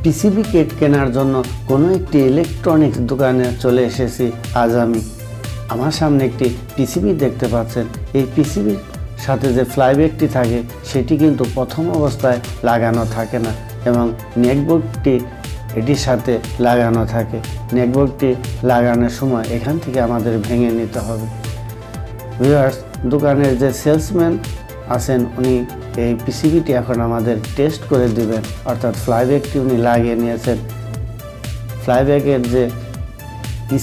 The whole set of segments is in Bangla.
পিসিবি কিট কেনার জন্য কোনো একটি ইলেকট্রনিক্স দোকানে চলে এসেছি। আজ আমি আমার সামনে একটি পিসিবি দেখতে পাচ্ছেন। এই পিসিবির সাথে যে ফ্লাইব্যাকটি থাকে সেটি কিন্তু প্রথম অবস্থায় লাগানো থাকে না এবং নেটবোর্ডটি এটির সাথে লাগানো থাকে। নেটবোর্ডটি লাগানোর সময় এখান থেকে আমাদের ভেঙে নিতে হবে। ভিউয়ার্স, দোকানের যে সেলসম্যান আছেন উনি এই পিসিবিটি এখন আমাদের টেস্ট করে দিবেন, অর্থাৎ ফ্লাইব্যাকটি উনি লাগিয়ে নিয়েছেন। ফ্লাইব্যাকের যে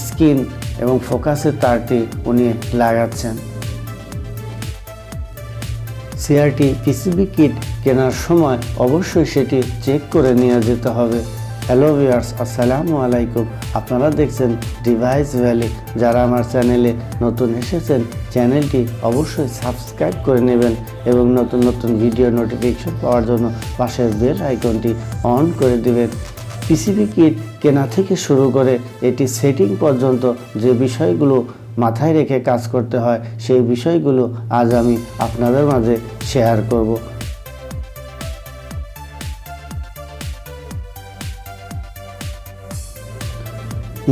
স্ক্রিন এবং ফোকাসের তারটি উনি লাগাচ্ছেন। সিআরটি পিসিবি কিট কেনার সময় অবশ্যই সেটি চেক করে নিয়ে যেতে হবে। হ্যালো ভিউয়ার্স, আসসালামু আলাইকুম। আপনারা দেখছেন ডিভাইস ভ্যালি। যারা আমার চ্যানেলে নতুন এসেছেন চ্যানেলটি অবশ্যই সাবস্ক্রাইব করে নেবেন এবং নতুন নতুন ভিডিও নোটিফিকেশন পাওয়ার জন্য পাশের বেল আইকনটি অন করে দিবেন। পিসিবি কিট কেনা থেকে শুরু করে এটি সেটিং পর্যন্ত যে বিষয়গুলো মাথায় রেখে কাজ করতে হয় সেই বিষয়গুলো আজ আমি আপনাদের মাঝে শেয়ার করব।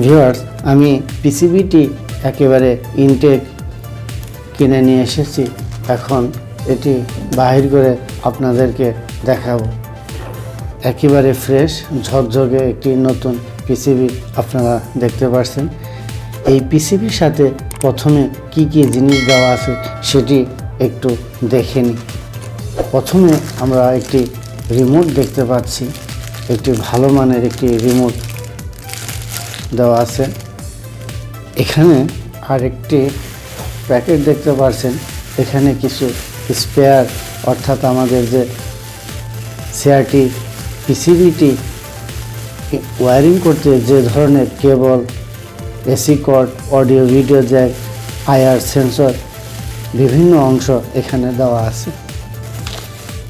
ভিউয়ার্স, আমি পিসিবিটি একেবারে ইনটেক কিনে নিয়ে এসেছি। এখন এটি বাহির করে আপনাদেরকে দেখাবো। একেবারে ফ্রেশ ঝকঝকে একটি নতুন পিসিবি আপনারা দেখতে পাচ্ছেন। এই পিসিবির সাথে প্রথমে কি কি জিনিস দেওয়া আছে সেটি একটু দেখে নিই। প্রথমে আমরা একটি রিমোট দেখতে পাচ্ছি। একটি ভালো মানের একটি রিমোট দেওয়া আছে। এখানে আরেকটি প্যাকেট দেখতে পাচ্ছেন। এখানে কিছু স্পেয়ার, অর্থাৎ আমাদের যে সিআরটি পিসিবিটি ওয়্যারিং করতে যে ধরনের cable, AC cord, audio video jack, IR sensor, বিভিন্ন অংশ এখানে দেওয়া আছে।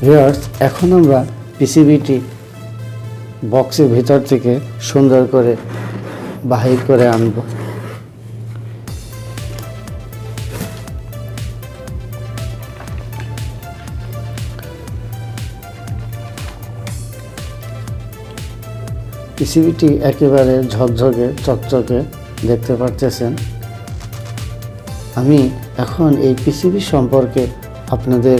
ভিউয়ার্স, এখন আমরা পিসিবিটি বক্সের ভিতর থেকে সুন্দর করে বাহির করে আনব। পিসিবিটি একেবারে ঝকঝকে চকচকে দেখতে পাচ্ছেন। আমি এখন এই পিসিবি সম্পর্কে আপনাদের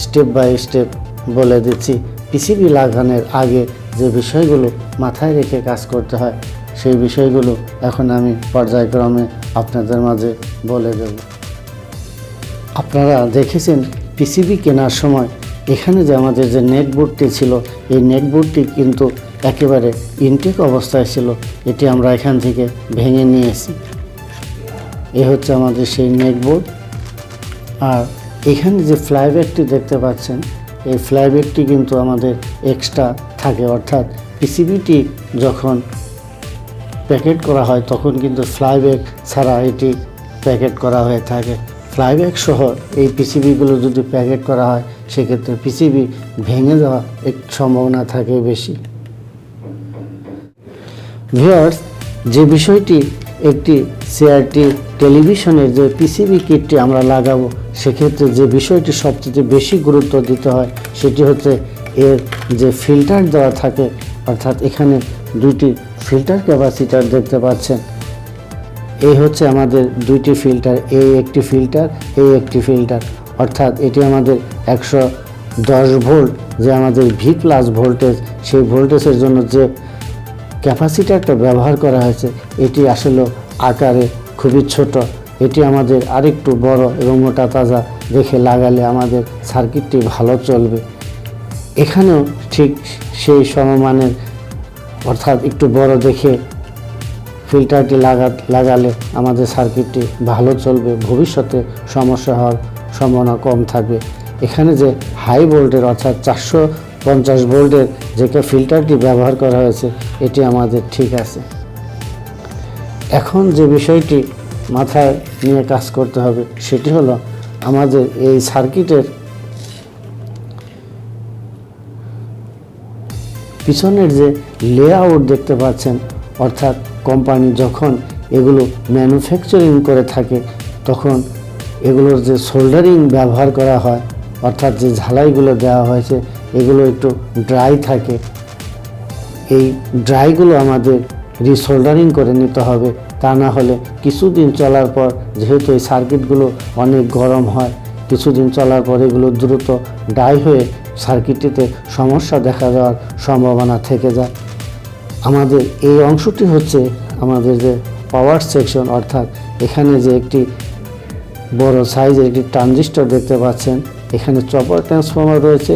স্টেপ বাই স্টেপ বলে দিচ্ছি। পিসিবি লাগানোর আগে যে বিষয়গুলো মাথায় রেখে কাজ করতে হয় সেই বিষয়গুলো এখন আমি পর্যায়ক্রমে আপনাদের মাঝে বলে দেব। আপনারা দেখেছেন পিসিবি কেনার সময় এখানে যে আমাদের যে নেটবোর্ডটি ছিল এই নেটবোর্ডটি কিন্তু একেবারে ইনটেক অবস্থায় ছিল। এটি আমরা এখান থেকে ভেঙে নিয়েছি। এ হচ্ছে আমাদের সেই নেটবোর্ড। আর এখানে যে ফ্লাইব্যাকটি দেখতে পাচ্ছেন এই ফ্লাইব্যাকটি কিন্তু আমাদের এক্সট্রা থাকে, অর্থাৎ পিসিবিটি যখন প্যাকেট করা হয় তখন কিন্তু ফ্লাইব্যাক ছাড়া এটি প্যাকেট করা হয়ে থাকে। ফ্লাইব্যাক সহ এই পিসিবিগুলো যদি প্যাকেট করা হয় সেক্ষেত্রে পিসিবি ভেঙে যাওয়ার এক সম্ভাবনা থাকে বেশি। ভিউয়ার্স, যে বিষয়টি একটি সিআরটি টেলিভিশনের যে পিসিবি কিটটি আমরা লাগাবো সেক্ষেত্রে যে বিষয়টি সবচেয়ে বেশি গুরুত্ব দিতে হয় সেটি হচ্ছে এর যে ফিল্টার দেওয়া থাকে, অর্থাৎ এখানে দুইটি ফিল্টার ক্যাপাসিটার দেখতে পাচ্ছেন। এই হচ্ছে আমাদের দুইটি ফিল্টার, এই একটি ফিল্টার, এই একটি ফিল্টার, অর্থাৎ এটি আমাদের 110 ভোল্ট যে আমাদের ভি প্লাস ভোল্টেজ, সেই ভোল্টেজের জন্য যে ক্যাপাসিটারটা ব্যবহার করা হয়েছে এটি আসলে আকারে খুবই ছোট। এটি আমাদের আরেকটু বড় এবং মোটা তাজা রেখে লাগালে আমাদের সার্কিটটি ভালো চলবে। এখানেও ঠিক সেই সমমানের, অর্থাৎ একটু বড় দেখে ফিল্টারটি লাগালে আমাদের সার্কিটটি ভালো চলবে, ভবিষ্যতে সমস্যা হওয়ার সম্ভাবনা কম থাকবে। এখানে যে হাই ভোল্টের অর্থাৎ 450 ভোল্টের যে ফিল্টারটি ব্যবহার করা হয়েছে এটি আমাদের ঠিক আছে। এখন যে বিষয়টি মাথায় নিয়ে কাজ করতে হবে সেটি হলো আমাদের এই সার্কিটের পিছনের যে লেআউট দেখতে পাচ্ছেন, অর্থাৎ কোম্পানি যখন এগুলো ম্যানুফ্যাকচারিং করে থাকে তখন এগুলোর যে সোল্ডারিং ব্যবহার করা হয়, অর্থাৎ যে ঝালাইগুলো দেওয়া হয়েছে এগুলো একটু ড্রাই থাকে। এই ড্রাইগুলো আমাদের রিসোল্ডারিং করে নিতে হবে। তা না হলে কিছুদিন চলার পর, যেহেতু এই সার্কিটগুলো অনেক গরম হয়, কিছুদিন চলার পর এগুলো দ্রুত ড্রাই হয়ে সার্কিটটিতে সমস্যা দেখা দেওয়ার সম্ভাবনা থেকে যায়। আমাদের এই অংশটি হচ্ছে আমাদের যে পাওয়ার সেকশন, অর্থাৎ এখানে যে একটি বড় সাইজের একটি ট্রানজিস্টর দেখতে পাচ্ছেন, এখানে চপার ট্রান্সফর্মার রয়েছে,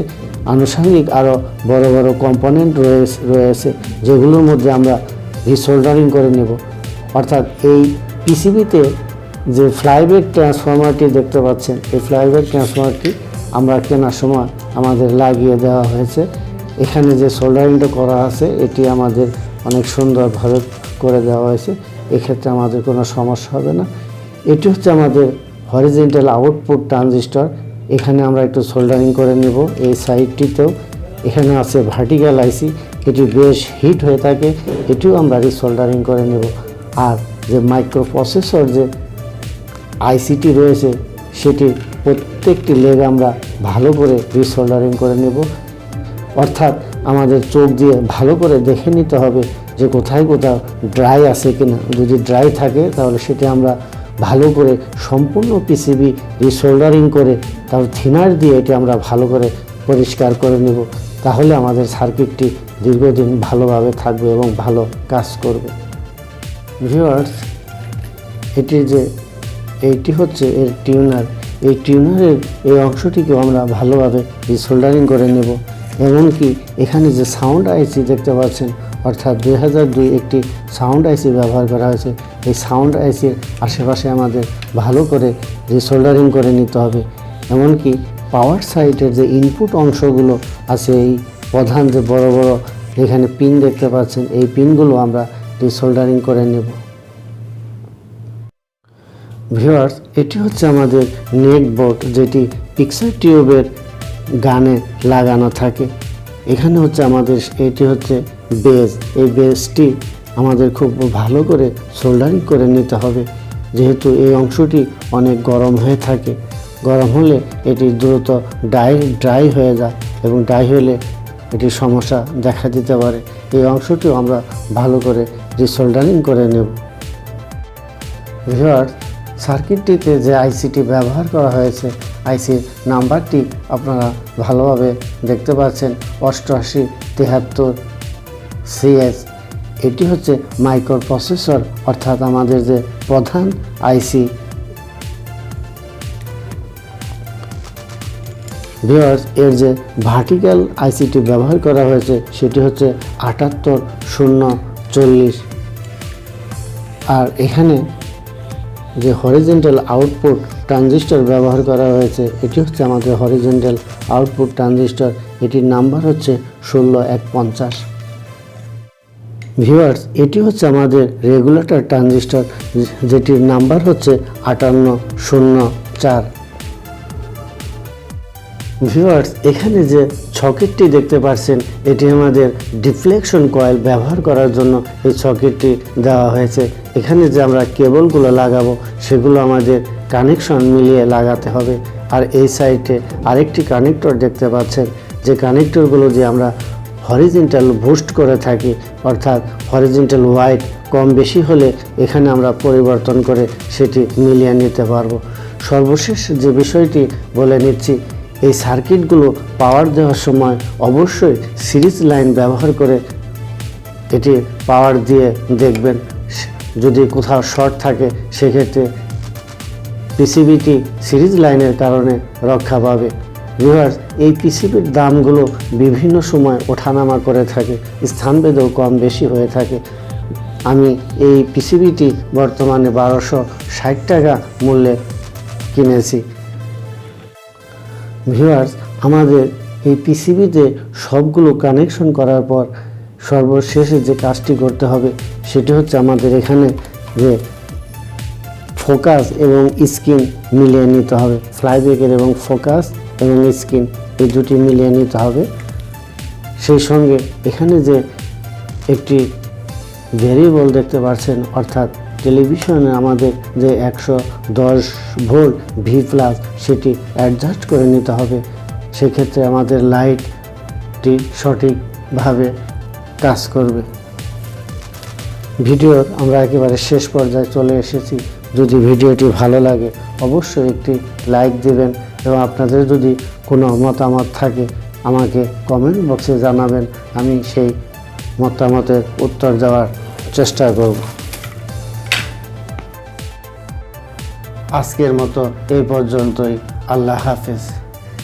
আনুষঙ্গিক আরও বড় বড় কম্পোনেন্ট রয়েছে যেগুলোর মধ্যে আমরা রিসোল্ডারিং করে নেব। অর্থাৎ এই পিসিবিতে যে ফ্লাইব্যাক ট্রান্সফর্মারটি দেখতে পাচ্ছেন, এই ফ্লাইব্যাক ট্রান্সফর্মারটি আমরা কেনার সময় আমাদের লাগিয়ে দেওয়া হয়েছে। এখানে যে সোল্ডারিংটা করা আছে এটি আমাদের অনেক সুন্দরভাবে করে দেওয়া হয়েছে, এক্ষেত্রে আমাদের কোনো সমস্যা হবে না। এটি হচ্ছে আমাদের হরিজন্টাল আউটপুট ট্রানজিস্টর। এখানে আমরা একটু সোল্ডারিং করে নেব। এই সাইডটিতেও এখানে আছে ভার্টিক্যাল আইসি, এটি বেশ হিট হয়ে থাকে, এটিও আমরা রিসোল্ডারিং করে নেব। আর যে মাইক্রো প্রসেসর যে আইসিটি রয়েছে সেটি প্রত্যেকটি লেগ আমরা ভালো করে রিসোল্ডারিং করে নেব। অর্থাৎ আমাদের চোখ দিয়ে ভালো করে দেখে নিতে হবে যে কোথায় কোথাও ড্রাই আছে কিনা। যদি ড্রাই থাকে তাহলে সেটি আমরা ভালো করে সম্পূর্ণ পিসিবি রিসোল্ডারিং করে তারপর থিনার দিয়ে এটি আমরা ভালো করে পরিষ্কার করে নেব। তাহলে আমাদের সার্কিটটি দীর্ঘদিন ভালোভাবে থাকবে এবং ভালো কাজ করবে। ভিউয়ার্স, এইটি হচ্ছে এর টিউনার। এই টিউনারের এই অংশটিকে আমরা ভালোভাবে রিসোল্ডারিং করে নেব। এমনকি এখানে যে সাউন্ড আইসি দেখতে পাচ্ছেন, অর্থাৎ 2002 একটি সাউন্ড আইসি ব্যবহার করা হয়েছে। এই সাউন্ড আইসির আশেপাশে আমাদের ভালো করে রিসোল্ডারিং করে নিতে হবে। এমনকি পাওয়ার সাইটের যে ইনপুট অংশগুলো আছে, এই প্রধান যে বড় বড় এখানে পিন দেখতে পাচ্ছেন, এই পিনগুলো আমরা রিসোল্ডারিং করে নেব। ভিউয়ার্স, এটি হচ্ছে আমাদের নেক বোর্ড, যেটি পিকচার টিউবের গানে লাগানো থাকে। এখানে হচ্ছে আমাদের এটি হচ্ছে বেজ। এই বেজটি আমাদের খুব ভালো করে সোল্ডারিং করে নিতে হবে, যেহেতু এই অংশটি অনেক গরম হয়ে থাকে। গরম হলে এটি দ্রুত ড্রাই হয়ে যায় এবং ড্রাই হলে এটি সমস্যা দেখা দিতে পারে। এই অংশটিও আমরা ভালো করে রিসোল্ডারিং করে নেব। ভিউয়ার্স, সার্কিটটিতে যে আইসিটি ব্যবহার করা হয়েছে, আইসির নাম্বারটি আপনারা ভালোভাবে দেখতে পাচ্ছেন, 8873 CS। এটি হচ্ছে মাইক্রো প্রসেসর, অর্থাৎ আমাদের যে প্রধান আইসি। ভিউয়ার্স, এর যে ভার্টিক্যাল আইসিটি ব্যবহার করা হয়েছে সেটি হচ্ছে 78040। আর এখানে যে হরিজন্টাল আউটপুট ট্রানজিস্টর ব্যবহার করা হয়েছে, এটি হচ্ছে আমাদের হরিজন্টাল আউটপুট ট্রানজিস্টর। এটির নাম্বার হচ্ছে 16150। ভিউয়ার্স, এটি হচ্ছে আমাদের রেগুলেটর ট্রানজিস্টর, যেটির নাম্বার হচ্ছে 5804। ভিউয়ার্স, এখানে যে সকেটটি দেখতে পাচ্ছেন, এটি আমাদের ডিফ্লেকশন কয়েল ব্যবহার করার জন্য এই সকেটটি দেওয়া হয়েছে। এখানে যে আমরা কেবলগুলো লাগাবো সেগুলো আমাদের কানেকশন মিলিয়ে লাগাতে হবে। আর এই সাইডে আরেকটি কানেক্টর দেখতে পাচ্ছেন, যে কানেক্টরগুলো যে আমরা হরিজন্টাল বুস্ট করে থাকি, অর্থাৎ হরিজন্টাল ওয়াইড কম বেশি হলে এখানে আমরা পরিবর্তন করে সেটি মিলিয়ে নিতে পারবো। সর্বশেষ যে বিষয়টি বলে নিচ্ছি, এই সার্কিটগুলো পাওয়ার দেওয়ার সময় অবশ্যই সিরিজ লাইন ব্যবহার করে এটি পাওয়ার দিয়ে দেখবেন। যদি কোথাও শর্ট থাকে সেক্ষেত্রে পিসিবিটি সিরিজ লাইনের কারণে রক্ষা পাবে। ভিউয়ার্স, এই পিসিবির দামগুলো বিভিন্ন সময় ওঠানামা করে থাকে, স্থানভেদেও কম বেশি হয়ে থাকে। আমি এই পিসিবিটি বর্তমানে 1260 টাকা মূল্যে কিনেছি। ভিউয়ার্স, আমাদের এই পিসিবিতে সবগুলো কানেকশন করার পর সর্বশেষে যে কাজটি করতে হবে সেটি হচ্ছে আমাদের এখানে যে ফোকাস এবং স্ক্রিন মিলিয়ে নিতে হবে। ফ্লাইব্যাকের এবং ফোকাস এবং স্ক্রিন এই দুটি মিলিয়ে নিতে হবে। সেই সঙ্গে এখানে যে একটি ভেরিয়েবল দেখতে পাচ্ছেন, অর্থাৎ টেলিভিশনে আমাদের যে 110 ভোল্ট V+ সেটি অ্যাডজাস্ট করে নিতে হবে। সেক্ষেত্রে আমাদের লাইটটি সঠিকভাবে কাজ করবে। ভিডিওর আমরা একেবারে শেষ পর্যায়ে চলে এসেছি। যদি ভিডিওটি ভালো লাগে অবশ্যই একটি লাইক দেবেন এবং আপনাদের যদি কোনো মতামত থাকে আমাকে কমেন্ট বক্সে জানাবেন, আমি সেই মতামতের উত্তর দেওয়ার চেষ্টা করব। আজকের মতো এই পর্যন্তই। আল্লাহ হাফেজ।